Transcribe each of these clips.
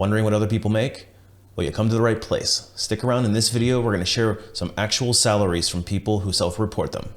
Wondering what other people make? Well, you come to the right place. Stick around. In this video, we're going to share some actual salaries from people who self-report them.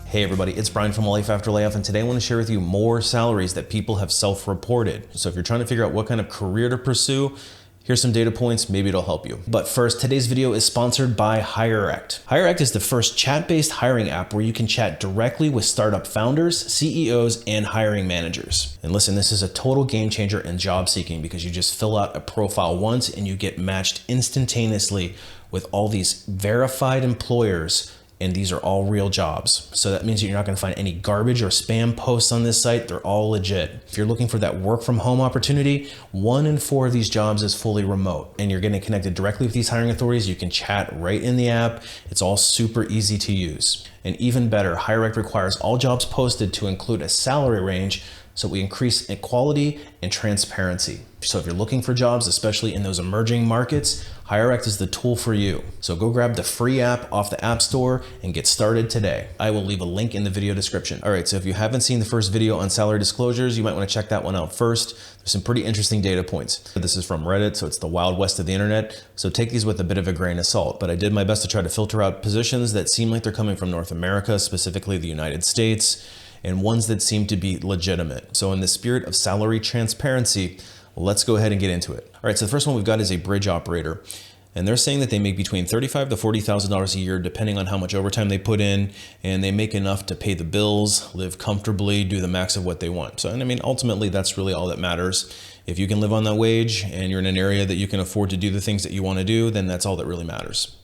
Hey everybody, it's Brian from Life After Layoff, and today I want to share with you more salaries that people have self-reported. So if you're trying to figure out what kind of career to pursue, here's some data points, maybe it'll help you. But first, today's video is sponsored by HireAct. HireAct is the first chat-based hiring app where you can chat directly with startup founders, CEOs, and hiring managers. And listen, this is a total game changer in job seeking because you just fill out a profile once and you get matched instantaneously with all these verified employers, and these are all real jobs. So that means you're not gonna find any garbage or spam posts on this site. They're all legit. If you're looking for that work from home opportunity, 1 in 4 of these jobs is fully remote, and you're getting connected directly with these hiring authorities. You can chat right in the app. It's all super easy to use. And even better, HireAct requires all jobs posted to include a salary range, so we increase equality and transparency. So if you're looking for jobs, especially in those emerging markets, HireAct is the tool for you. So go grab the free app off the App Store and get started today. I will leave a link in the video description. All right, so if you haven't seen the first video on salary disclosures, you might want to check that one out first. There's some pretty interesting data points. This is from Reddit, so it's the Wild West of the internet. So take these with a bit of a grain of salt, but I did my best to try to filter out positions that seem like they're coming from North America, specifically the United States, and ones that seem to be legitimate. So in the spirit of salary transparency, let's go ahead and get into it. All right, so the first one we've got is a bridge operator. And they're saying that they make between $35,000 to $40,000 a year, depending on how much overtime they put in, and they make enough to pay the bills, live comfortably, do the max of what they want. So, and I mean, ultimately, that's really all that matters. If you can live on that wage and you're in an area that you can afford to do the things that you want to do, then that's all that really matters.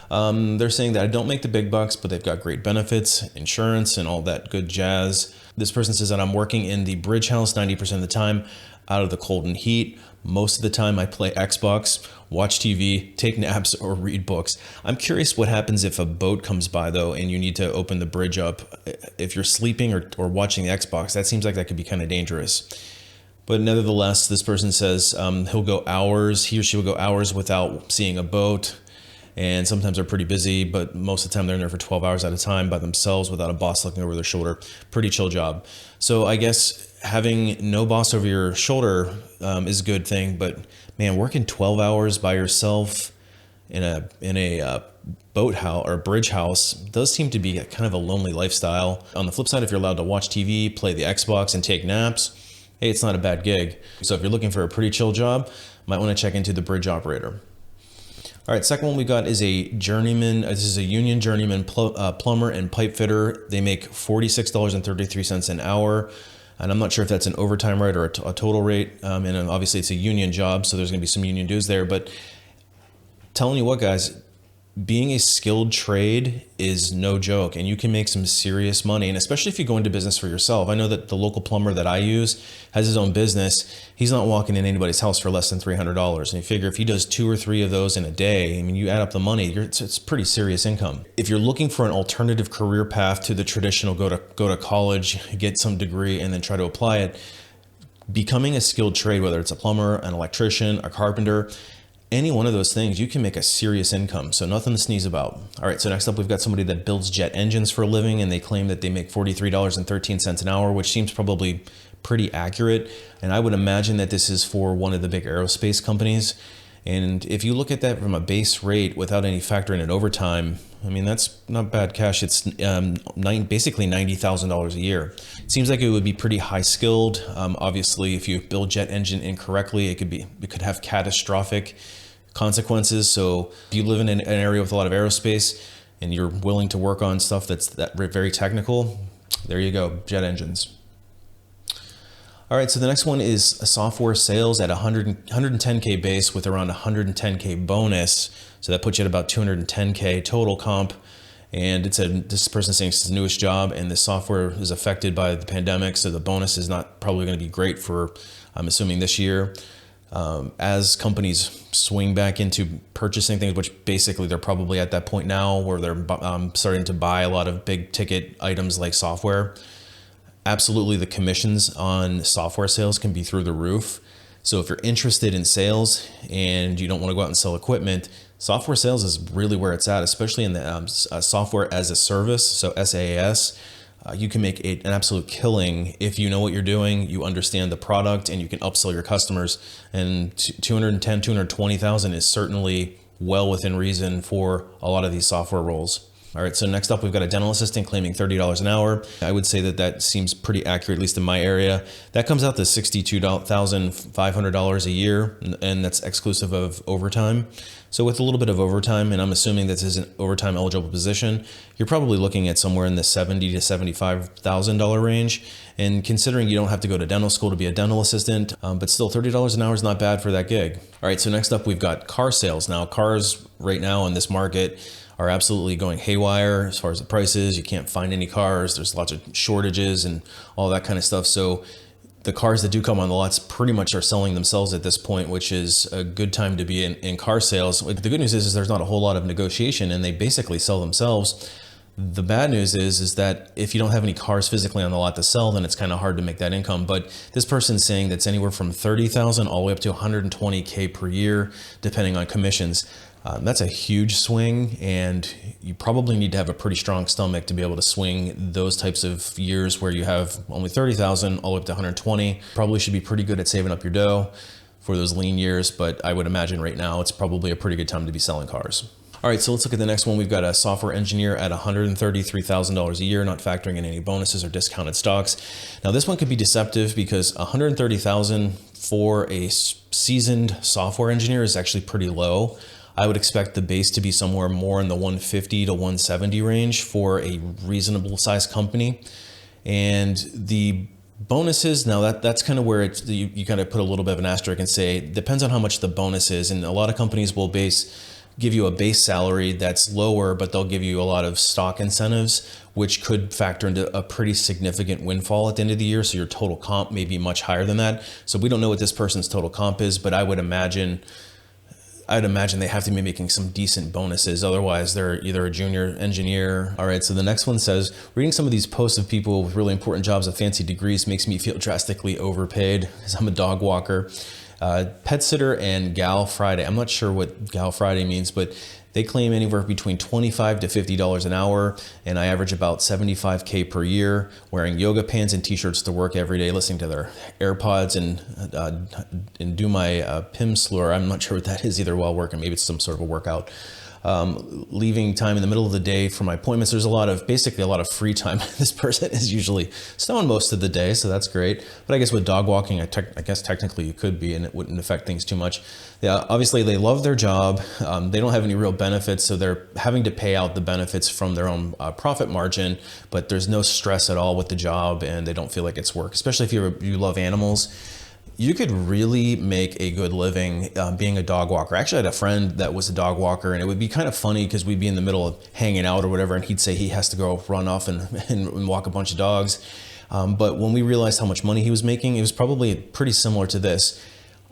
They're saying that I don't make the big bucks, but they've got great benefits, insurance, and all that good jazz. This person says that I'm working in the bridge house 90% of the time, out of the cold and heat. Most of the time I play Xbox, watch TV, take naps, or read books. I'm curious what happens if a boat comes by though and you need to open the bridge up. If you're sleeping or watching the Xbox, that seems like that could be kind of dangerous. But nevertheless, this person says he or she will go hours without seeing a boat. And sometimes they're pretty busy, but most of the time they're in there for 12 hours at a time by themselves without a boss looking over their shoulder. Pretty chill job. So I guess having no boss over your shoulder is a good thing, but man, working 12 hours by yourself in a boat house or bridge house does seem to be kind of a lonely lifestyle. On the flip side, if you're allowed to watch TV, play the Xbox, and take naps, hey, it's not a bad gig. So if you're looking for a pretty chill job, might want to check into the bridge operator. All right, second one we got is a journeyman. This is a union journeyman plumber and pipe fitter. They make $46.33 an hour. And I'm not sure if that's an overtime rate or a total rate. And obviously it's a union job, so there's gonna be some union dues there. But telling you what, guys, being a skilled trade is no joke, and you can make some serious money. And especially if you go into business for yourself. I know that the local plumber that I use has his own business. He's not walking in anybody's house for less than $300. And you figure if he does 2 or 3 of those in a day, I mean, you add up the money, it's pretty serious income. If you're looking for an alternative career path to the traditional go to college, get some degree, and then try to apply it, becoming a skilled trade, whether it's a plumber, an electrician, a carpenter, any one of those things, you can make a serious income. So nothing to sneeze about. All right, so next up, we've got somebody that builds jet engines for a living, and they claim that they make $43.13 an hour, which seems probably pretty accurate. And I would imagine that this is for one of the big aerospace companies. And if you look at that from a base rate without any factoring in overtime, I mean, that's not bad cash. It's basically $90,000 a year. It seems like it would be pretty high skilled. Obviously, if you build jet engine incorrectly, it could have catastrophic consequences. So if you live in an area with a lot of aerospace and you're willing to work on stuff that's very technical, there you go, jet engines. All right, so the next one is a software sales at 110K base with around 110K bonus. So that puts you at about 210K total comp. And this person saying it's his newest job, and the software is affected by the pandemic, so the bonus is not probably going to be great for, I'm assuming, this year. As companies swing back into purchasing things, which basically they're probably at that point now where they're starting to buy a lot of big ticket items like software. Absolutely, the commissions on software sales can be through the roof. So if you're interested in sales and you don't want to go out and sell equipment, Software sales is really where it's at, especially in the software as a service, so SaaS. You can make an absolute killing if you know what you're doing, you understand the product, and you can upsell your customers. And 210, 220,000 is certainly well within reason for a lot of these software roles. All right, so next up, we've got a dental assistant claiming $30 an hour. I would say that that seems pretty accurate, at least in my area. That comes out to $62,500 a year, and that's exclusive of overtime. So with a little bit of overtime, and I'm assuming this is an overtime eligible position, you're probably looking at somewhere in the $70,000 to $75,000 range. And considering you don't have to go to dental school to be a dental assistant, but still $30 an hour is not bad for that gig. All right, so next up, we've got car sales. Now, cars right now in this market are absolutely going haywire as far as the prices. You can't find any cars. There's lots of shortages and all that kind of stuff. So the cars that do come on the lots pretty much are selling themselves at this point, which is a good time to be in car sales. The good news is there's not a whole lot of negotiation and they basically sell themselves. The bad news is that if you don't have any cars physically on the lot to sell, then it's kind of hard to make that income. But this person's saying that's anywhere from 30,000 all the way up to 120K per year, depending on commissions. That's a huge swing, and you probably need to have a pretty strong stomach to be able to swing those types of years where you have only 30,000 all the way up to 120. Probably should be pretty good at saving up your dough for those lean years, but I would imagine right now it's probably a pretty good time to be selling cars. All right, so let's look at the next one. We've got a software engineer at $133,000 a year, not factoring in any bonuses or discounted stocks. Now this one could be deceptive because $130,000 for a seasoned software engineer is actually pretty low. I would expect the base to be somewhere more in the 150 to 170 range for a reasonable sized company. And the bonuses, now that's kind of where it's, you kind of put a little bit of an asterisk and say, depends on how much the bonus is. And a lot of companies will give you a base salary that's lower, but they'll give you a lot of stock incentives, which could factor into a pretty significant windfall at the end of the year. So your total comp may be much higher than that. So we don't know what this person's total comp is, but I'd imagine they have to be making some decent bonuses. Otherwise, they're either a junior engineer. All right, so the next one says, reading some of these posts of people with really important jobs with fancy degrees makes me feel drastically overpaid because I'm a dog walker. Pet sitter and Gal Friday. I'm not sure what Gal Friday means, but they claim anywhere between $25 to $50 an hour, and I average about 75K per year, wearing yoga pants and t-shirts to work every day, listening to their AirPods and do my PIM slur. I'm not sure what that is either while working. Maybe it's some sort of a workout. Leaving time in the middle of the day for my appointments. There's basically a lot of free time. This person is usually stoned most of the day, so that's great. But I guess with dog walking, I guess technically you could be, and it wouldn't affect things too much. Yeah, obviously they love their job. They don't have any real benefits, so they're having to pay out the benefits from their own profit margin, but there's no stress at all with the job, and they don't feel like it's work, especially if you love animals. You could really make a good living being a dog walker. Actually, I had a friend that was a dog walker, and it would be kind of funny because we'd be in the middle of hanging out or whatever, and he'd say he has to go run off and walk a bunch of dogs. But when we realized how much money he was making, it was probably pretty similar to this.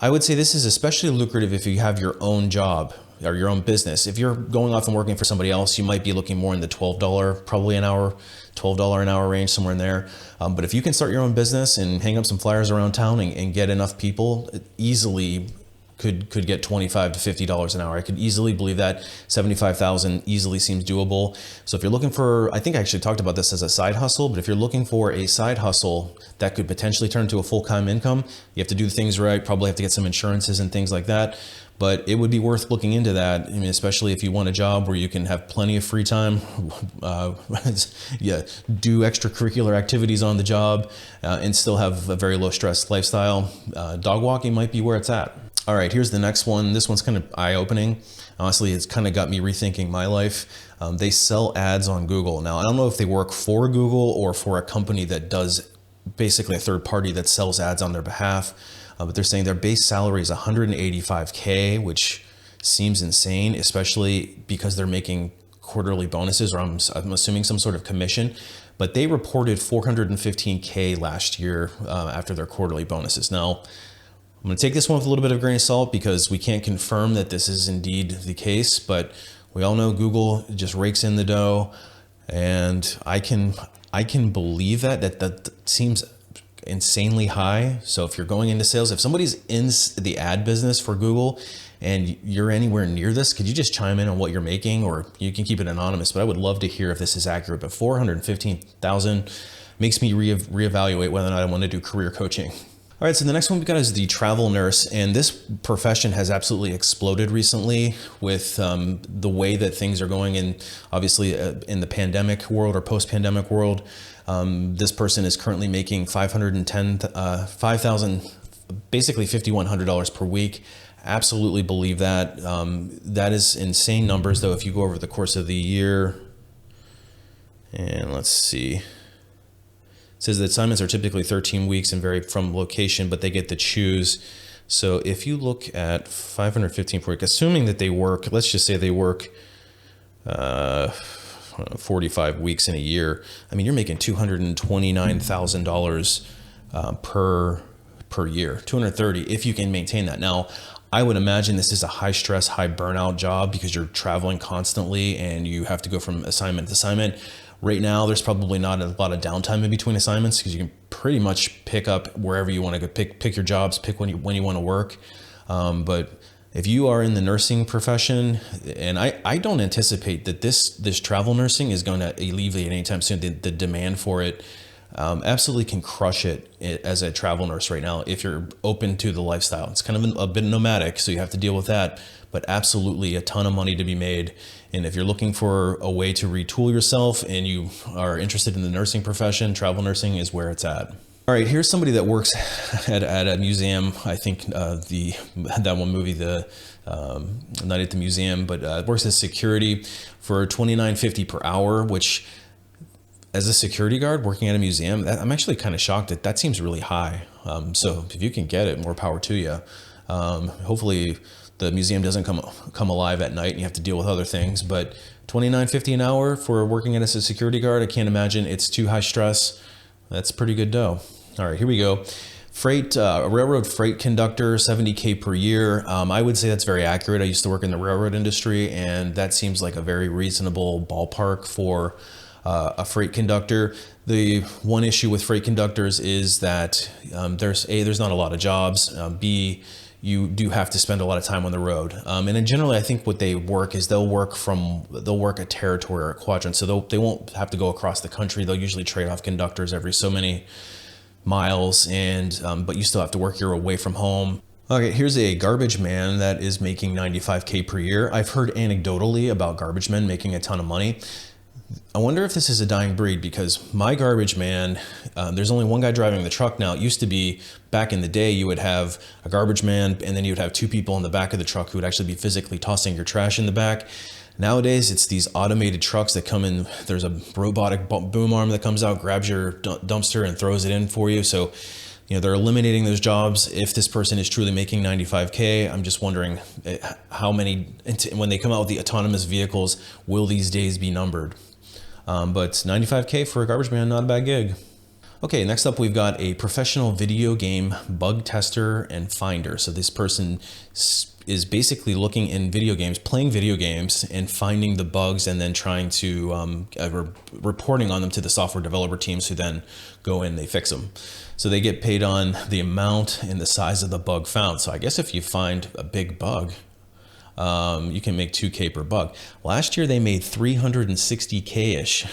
I would say this is especially lucrative if you have your own job or your own business. If you're going off and working for somebody else, you might be looking more in the $12 probably an hour, $12 an hour range, somewhere in there. But if you can start your own business and hang up some flyers around town and get enough people, easily could get $25 to $50 an hour. I could easily believe that. 75,000 easily seems doable. So if you're looking for, I think I actually talked about this as a side hustle, but if you're looking for a side hustle that could potentially turn into a full-time income, you have to do things right, probably have to get some insurances and things like that. But it would be worth looking into that. I mean, especially if you want a job where you can have plenty of free time, do extracurricular activities on the job, and still have a very low stress lifestyle. Dog walking might be where it's at. All right, here's the next one. This one's kind of eye-opening. Honestly, it's kind of got me rethinking my life. They sell ads on Google. Now, I don't know if they work for Google or for a company that does basically a third party that sells ads on their behalf. But they're saying their base salary is $185K, which seems insane, especially because they're making quarterly bonuses, or I'm assuming some sort of commission. But they reported $415K last year after their quarterly bonuses. Now, I'm going to take this one with a little bit of grain of salt because we can't confirm that this is indeed the case, but we all know Google just rakes in the dough, and I can believe that seems insanely high. So if you're going into sales, if somebody's in the ad business for Google and you're anywhere near this, could you just chime in on what you're making, or you can keep it anonymous, but I would love to hear if this is accurate. But $415,000 makes me reevaluate whether or not I want to do career coaching. All right, so the next one we've got is the travel nurse, and this profession has absolutely exploded recently with the way that things are going in, obviously in the pandemic world or post-pandemic world. This person is currently making $5,000, basically $5,100 per week. Absolutely believe that. That is insane numbers, though, if you go over the course of the year. And let's see. It says that assignments are typically 13 weeks and vary from location, but they get to choose. So if you look at 515 per week, assuming that they work, let's just say they work 45 weeks in a year. I mean, you're making $229,000 per year, 230 if you can maintain that. Now, I would imagine this is a high stress, high burnout job because you're traveling constantly and you have to go from assignment to assignment. Right now, there's probably not a lot of downtime in between assignments because you can pretty much pick up wherever you want to go, pick your jobs, pick when you want to work. But if you are in the nursing profession, and I don't anticipate that this travel nursing is going to alleviate anytime soon. The demand for it absolutely can crush it as a travel nurse right now if you're open to the lifestyle. It's kind of a bit nomadic, so you have to deal with that, but absolutely a ton of money to be made. And if you're looking for a way to retool yourself and you are interested in the nursing profession, travel nursing is where it's at. All right, here's somebody that works at a museum. I think that one movie, the Night at the Museum, but works as security for $29.50 per hour, which as a security guard working at a museum, I'm actually kind of shocked that seems really high. So if you can get it, more power to you. Hopefully the museum doesn't come alive at night and you have to deal with other things, but $29.50 an hour for working as a security guard, I can't imagine it's too high stress. That's pretty good dough. All right, here we go. Freight, railroad freight conductor, $70K per year. I would say that's very accurate. I used to work in the railroad industry, and that seems like a very reasonable ballpark for a freight conductor. The one issue with freight conductors is that there's not a lot of jobs. B, you do have to spend a lot of time on the road. And then generally, I think what they work is they'll work a territory or a quadrant. So they won't have to go across the country. They'll usually trade off conductors every so many miles, and but you still have to work your away from home. Okay, here's a garbage man that is making $95K per year. I've heard anecdotally about garbage men making a ton of money. I wonder if this is a dying breed, because my garbage man, there's only one guy driving the truck now. It used to be back in the day, you would have a garbage man and then you would have two people in the back of the truck who would actually be physically tossing your trash in the back. Nowadays, it's these automated trucks that come in. There's a robotic boom arm that comes out, grabs your dumpster and throws it in for you. So, they're eliminating those jobs. If this person is truly making $95K, I'm just wondering how many, when they come out with the autonomous vehicles, will these days be numbered? But $95K for a garbage man, not a bad gig. Okay, next up we've got a professional video game bug tester and finder. So this person is basically looking in video games, playing video games and finding the bugs and then trying to, reporting on them to the software developer teams who then go in, they fix them. So they get paid on the amount and the size of the bug found. So I guess if you find a big bug, you can make $2K per bug. Last year they made $360K-ish.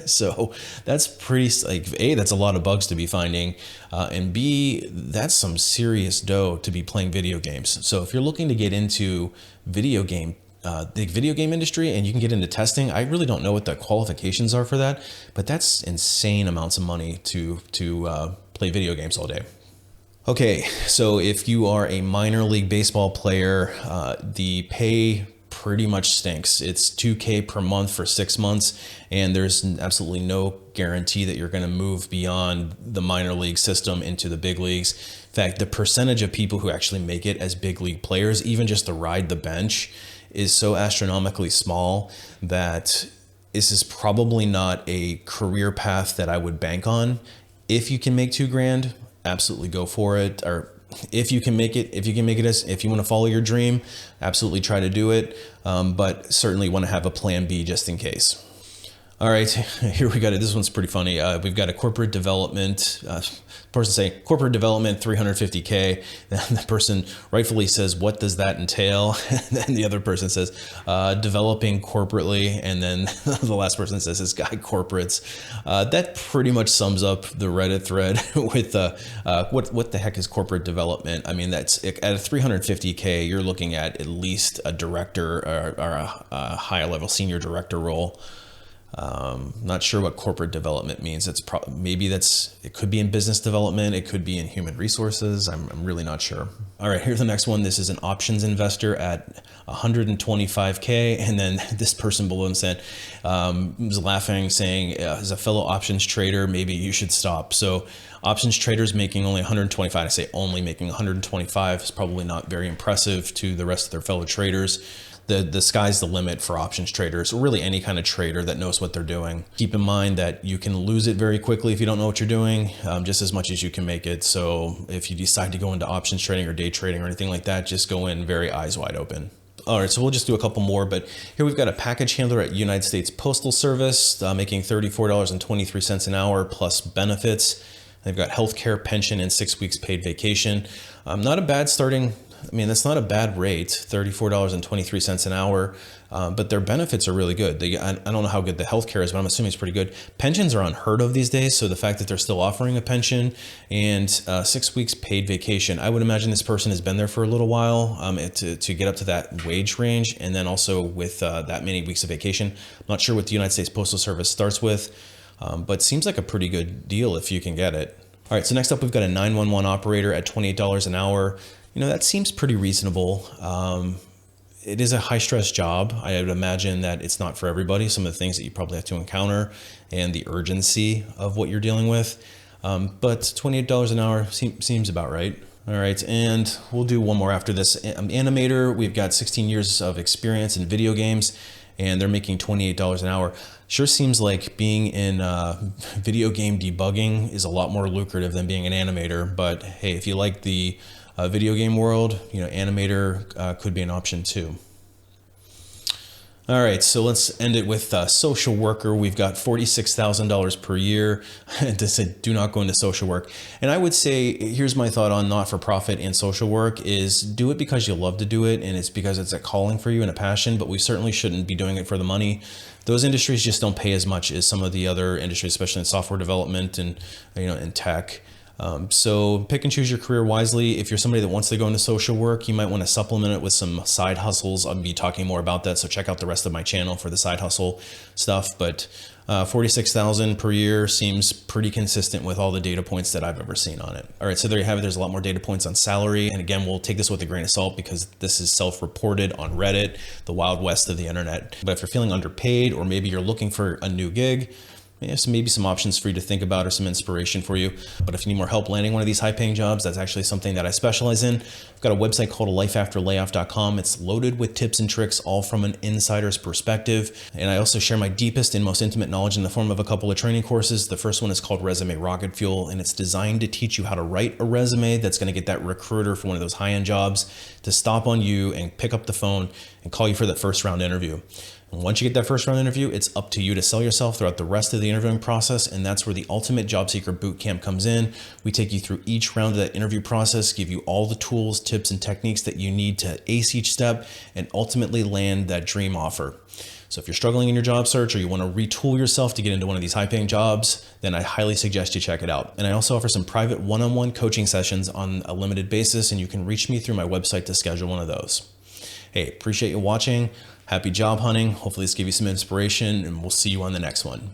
So that's pretty, A, that's a lot of bugs to be finding. And B, that's some serious dough to be playing video games. So if you're looking to get into the video game industry and you can get into testing, I really don't know what the qualifications are for that, but that's insane amounts of money to play video games all day. Okay, so if you are a minor league baseball player, the pay pretty much stinks. It's $2K per month for 6 months, and there's absolutely no guarantee that you're going to move beyond the minor league system into the big leagues. In fact, the percentage of people who actually make it as big league players, even just to ride the bench, is so astronomically small that this is probably not a career path that I would bank on. If you can make $2,000, absolutely go for it. Or if you can make it, if you want to follow your dream, absolutely try to do it. But certainly want to have a plan B just in case. All right, here we got it. This one's pretty funny. We've got a corporate development, person saying corporate development, 350K. Then the person rightfully says, what does that entail? And then the other person says, developing corporately. And then the last person says, this guy corporates. That pretty much sums up the Reddit thread with what the heck is corporate development? I mean, that's at a 350K, you're looking at least a director or a higher level senior director role. Not sure what corporate development means. It's it could be in business development. It could be in human resources. I'm really not sure. All right, here's the next one. This is an options investor at 125K. And then this person below him said, was laughing saying, as a fellow options trader, maybe you should stop. So options traders making only 125, I say only making 125 is probably not very impressive to the rest of their fellow traders. The sky's the limit for options traders, or really any kind of trader that knows what they're doing. Keep in mind that you can lose it very quickly if you don't know what you're doing, just as much as you can make it. So if you decide to go into options trading or day trading or anything like that, just go in very eyes wide open. All right, so we'll just do a couple more, but here we've got a package handler at United States Postal Service, making $34.23 an hour plus benefits. They've got healthcare, pension, and 6 weeks paid vacation. Not a bad starting. I mean, that's not a bad rate, $34.23 an hour, but their benefits are really good. I don't know how good the healthcare is, but I'm assuming it's pretty good. Pensions are unheard of these days, so the fact that they're still offering a pension and 6 weeks paid vacation, I would imagine this person has been there for a little while to get up to that wage range, and then also with that many weeks of vacation. I'm not sure what the United States Postal Service starts with, but seems like a pretty good deal if you can get it. All right, so next up we've got a 911 operator at $28 an hour. You know, that seems pretty reasonable. It is a high stress job. I would imagine that it's not for everybody. Some of the things that you probably have to encounter and the urgency of what you're dealing with. But $28 an hour seems about right. All right, and we'll do one more after this. Animator, we've got 16 years of experience in video games, and they're making $28 an hour. Sure seems like being in video game debugging is a lot more lucrative than being an animator. But hey, if you like the video game world, you know, animator could be an option too. All right, so let's end it with social worker. We've got $46,000 per year to say do not go into social work. And I would say, here's my thought on not-for-profit and social work is do it because you love to do it and it's because it's a calling for you and a passion, but we certainly shouldn't be doing it for the money. Those industries just don't pay as much as some of the other industries, especially in software development and, you know, in tech. So pick and choose your career wisely. If you're somebody that wants to go into social work, you might want to supplement it with some side hustles. I'll be talking more about that. So check out the rest of my channel for the side hustle stuff. But 46,000 per year seems pretty consistent with all the data points that I've ever seen on it. All right, so there you have it. There's a lot more data points on salary. And again, we'll take this with a grain of salt because this is self-reported on Reddit, the Wild West of the internet. But if you're feeling underpaid, or maybe you're looking for a new gig, maybe some options for you to think about or some inspiration for you. But if you need more help landing one of these high-paying jobs, that's actually something that I specialize in. I've got a website called lifeafterlayoff.com. It's loaded with tips and tricks, all from an insider's perspective. And I also share my deepest and most intimate knowledge in the form of a couple of training courses. The first one is called Resume Rocketfuel, and it's designed to teach you how to write a resume that's going to get that recruiter for one of those high-end jobs to stop on you and pick up the phone and call you for that first round interview. And once you get that first round interview, it's up to you to sell yourself throughout the rest of the interviewing process. And that's where the Ultimate Job Seeker Bootcamp comes in. We take you through each round of that interview process, give you all the tools, tips, and techniques that you need to ace each step and ultimately land that dream offer. So if you're struggling in your job search or you want to retool yourself to get into one of these high-paying jobs, then I highly suggest you check it out. And I also offer some private one-on-one coaching sessions on a limited basis, and you can reach me through my website to schedule one of those. Hey, appreciate you watching. Happy job hunting. Hopefully this gave you some inspiration, and we'll see you on the next one.